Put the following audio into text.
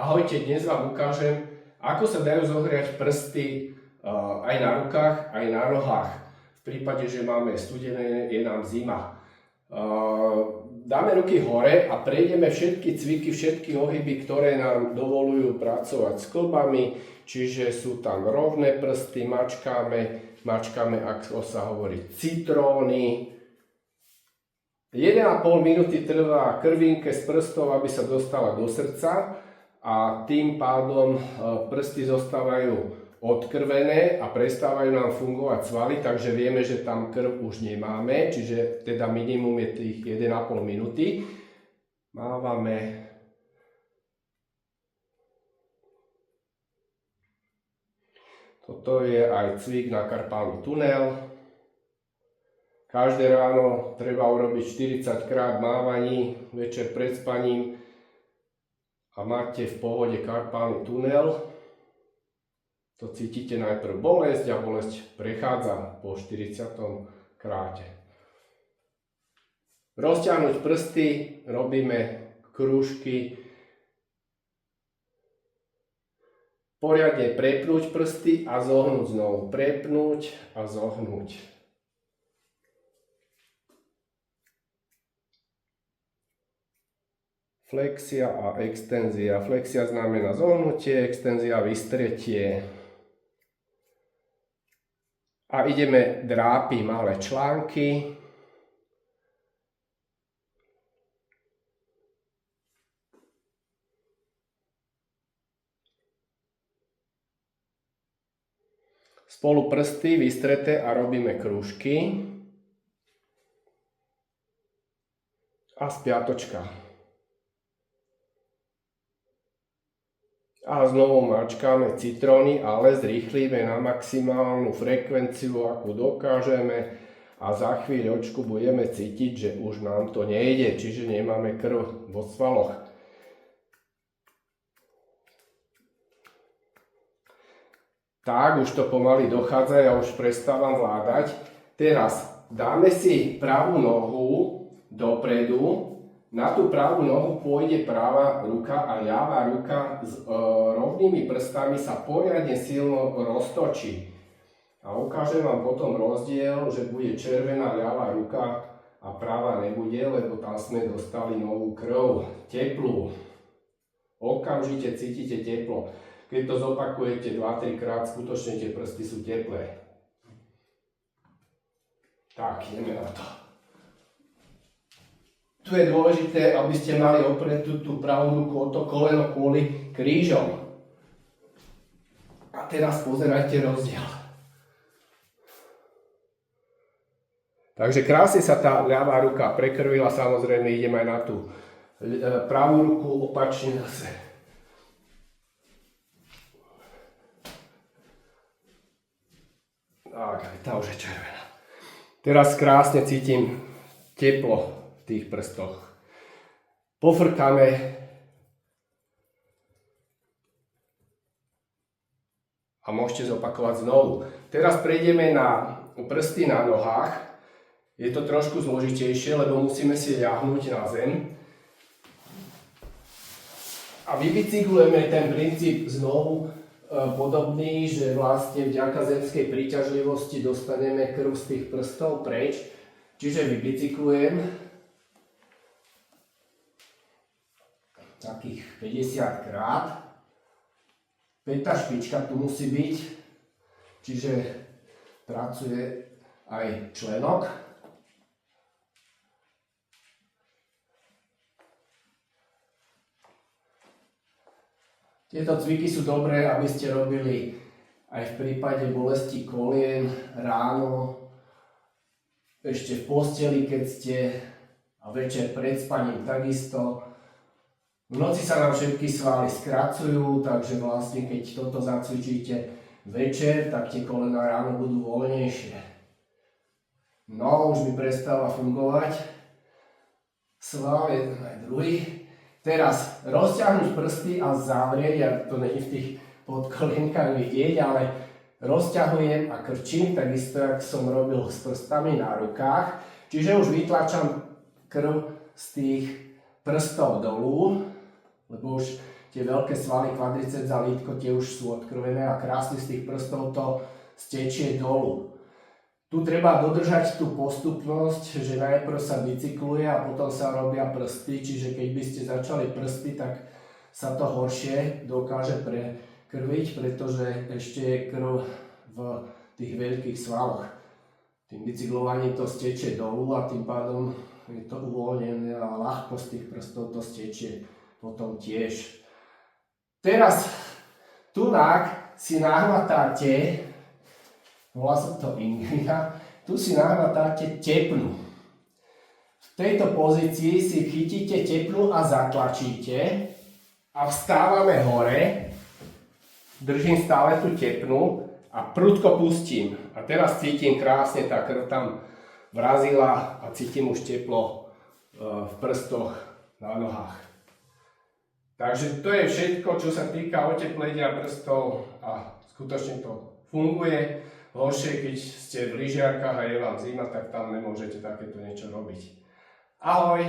Ahojte, dnes vám ukážem, ako sa dajú zohriať prsty aj na rukách, aj na nohách. V prípade, že máme studené, je nám zima. Dáme ruky hore a prejdeme všetky cviky, všetky ohyby, ktoré nám dovolujú pracovať s klbami, čiže sú tam rovné prsty, mačkáme, ako sa hovorí, citróny. 1,5 minúty trvá krvinke z prstov, aby sa dostala do srdca a tým pádom prsty zostávajú odkrvené a prestávajú nám fungovať svaly, takže vieme, že tam krv už nemáme, čiže teda minimum je tých 1,5 minúty. Mávame. Toto je aj cvik na karpálny tunel. Každé ráno treba urobiť 40 krát mávaní, večer pred spaním a máte v pohode karpálny tunel. To cítite najprv bolesť a bolesť prechádza po 40. kráte. Rozťahnuť prsty, robíme krúžky. Poriadne prepnúť prsty a zohnúť znovu. Prepnúť a zohnúť. Flexia a extenzia. Flexia znamená zohnutie, extenzia vystretie. A ideme drápiť malé články. Spolu prsty vystreté a robíme krúžky. A spiatočka. A znovu mačkáme citróny, ale zrýchlíme na maximálnu frekvenciu, akú dokážeme a za chvíľočku budeme cítiť, že už nám to nejde, čiže nemáme krv vo svaloch. Tak, už to pomaly dochádza, ja už prestávam vládať. Teraz dáme si pravú nohu dopredu. Na tú pravú nohu pôjde pravá ruka a ľavá ruka s rovnými prstami sa poriadne silno roztočí. A ukážem vám potom rozdiel, že bude červená ľavá ruka a pravá nebude, lebo tam sme dostali novú krv, teplú. Okamžite cítite teplo. Keď to zopakujete 2-3 krát, skutočne tie prsty sú teplé. Tak, ideme na to. Tu je dôležité, aby ste mali opretú tú pravú ruku o to koleno kvôli krížom. A teraz pozerajte rozdiel. Takže krásne sa tá ľavá ruka prekrvila, samozrejme idem aj na tú pravú ruku opačne zase. Tak, tá už je červená. Teraz krásne cítim teplo tých prstoch. Pofrkáme a môžete zopakovať znovu. Teraz prejdeme na prsty na nohách. Je to trošku zložitejšie, lebo musíme si ľahnúť na zem. A vybicyklujeme ten princíp znovu podobný, že vlastne vďaka zemskej príťažlivosti dostaneme krv z tých prstov preč. Čiže vybicyklujem takých 50 krát. Pätá špička tu musí byť, čiže pracuje aj členok. Tieto cviky sú dobré, aby ste robili aj v prípade bolesti kolien ráno, ešte v posteli, keď ste, a večer pred spaním takisto. V noci sa nám všetky svaly skracujú, takže vlastne keď toto zacvičíte večer, tak tie kolená ráno budú voľnejšie. No, už mi prestáva fungovať. Sval jeden aj druhý. Teraz rozťahnuť prsty a zavrieť, ja to není v tých podkolienkach vidieť, ale rozťahujem a krčím, takisto, jak som robil s prstami na rukách. Čiže už vytlačam krv z tých prstov dolu, lebo už tie veľké svaly, kvadriceps a lítko, tie už sú odkrvené a krásne z tých prstov to stečie dolu. Tu treba dodržať tú postupnosť, že najprv sa bicykluje a potom sa robia prsty, čiže keď by ste začali prsty, tak sa to horšie dokáže prekrviť, pretože ešte je krv v tých veľkých svaloch. Tým bicyklovaním to stečie dolu a tým pádom je to uvoľnené a ľahkosť tých prstov to stečie potom tiež. Teraz tunák si nahmatáte, volá sa to ingrina, tu si nahmatáte tepnu. V tejto pozícii si chytíte tepnu a zatlačíte a vstávame hore, držím stále tú tepnu a prudko pustím. A teraz cítim krásne, tá krv tam vrazila a cítim už teplo v prstoch na nohách. Takže to je všetko, čo sa týka oteplenia prstov a skutočne to funguje. Horšie, keď ste v lyžiarkách a je vám zima, tak tam nemôžete takéto niečo robiť. Ahoj!